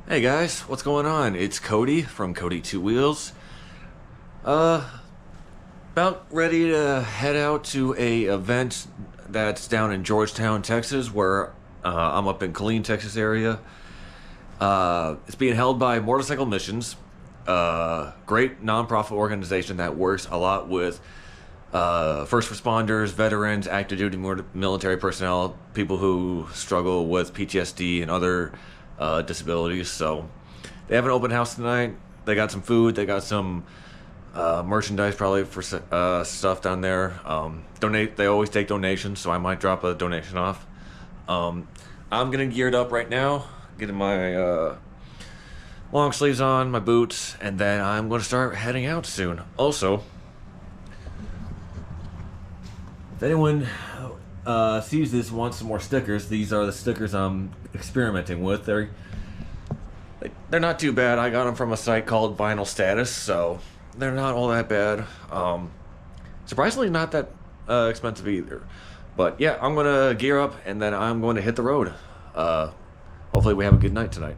Hey guys, what's going on? It's Cody from Cody Two Wheels. Uh, about ready to head out to a event that's down in Georgetown, Texas, where I'm up in Killeen, Texas area. It's being held by Motorcycle Missions, great nonprofit organization that works a lot with first responders, veterans, active duty military personnel, people who struggle with PTSD and other disabilities. So they have an open house tonight. They got some food. They got some merchandise probably for stuff down there. Donate. They always take donations, so I might drop a donation off. I'm getting geared up right now, getting my long sleeves on, my boots, and then I'm going to start heading out soon. Also, if anyone sees this, wants some more stickers, these are the stickers I'm experimenting with. They're not too bad. I got them from a site called Vinyl Status, so they're not all that bad. Surprisingly, not that expensive either. But yeah, I'm gonna gear up and then I'm going to hit the road. Hopefully, we have a good night tonight.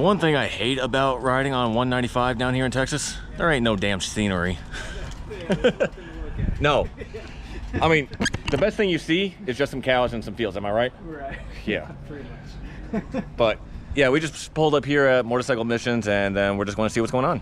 one thing I hate about riding on 195 down here in Texas, there ain't no damn scenery. No. I mean, the best thing you see is just some cows and some fields, am I right? Right. Yeah. Pretty much. But yeah, we just pulled up here at Motorcycle Missions, and then we're just going to see what's going on.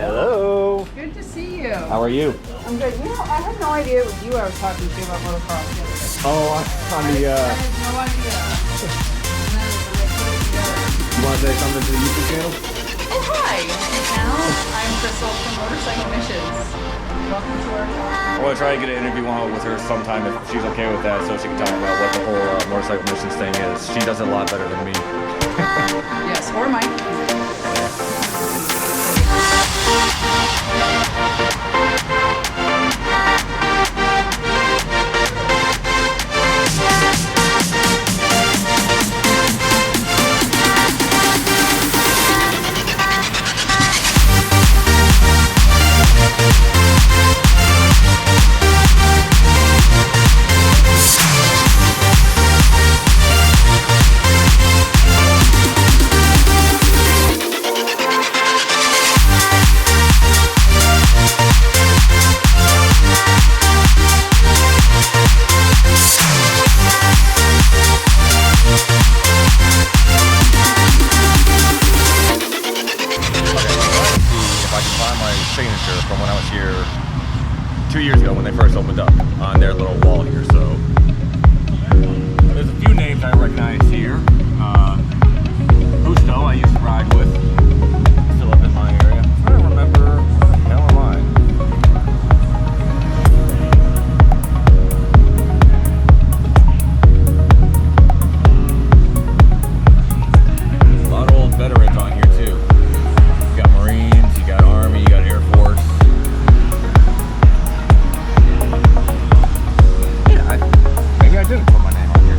Hello. Good to see you. How are you? I'm good. You know, I had no idea it was you I was talking to about motocross the other day. Oh, on the, I had no idea. And then when I put it together. You want to say something to the YouTube channel? Oh, hi, YouTube channel. I'm Crystal from Motorcycle Missions. Welcome to our channel. I want to try to get an interview on with her sometime if she's okay with that, so she can talk about what the whole Motorcycle Missions thing is. She does it a lot better than me. Yes, or Mike. Signature from when I was here 2 years ago when they first opened up on their little wall here. So there's a few names I recognize here. Husto, I used to ride with, still up in my area. I'm trying to remember where the hell am I? A lot of old veterans on here too. You got Marines, you got Army, you got Air Force. Yeah, maybe I didn't put my name on here.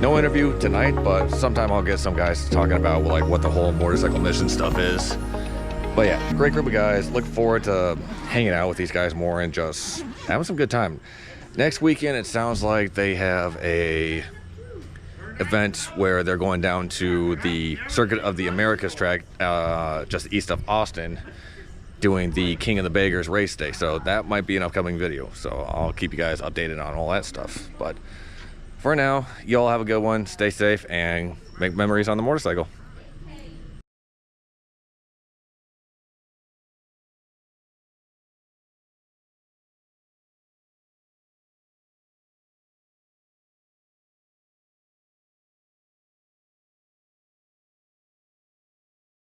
No interview tonight, but sometime I'll get some guys talking about like what the whole Motorcycle Mission stuff is. But yeah, great group of guys. Look forward to hanging out with these guys more and just having some good time. Next weekend, it sounds like they have a event where they're going down to the Circuit of the Americas track just east of Austin, doing the King of the Baggers race day. So that might be an upcoming video. So I'll keep you guys updated on all that stuff. But for now, y'all have a good one. Stay safe and make memories on the motorcycle.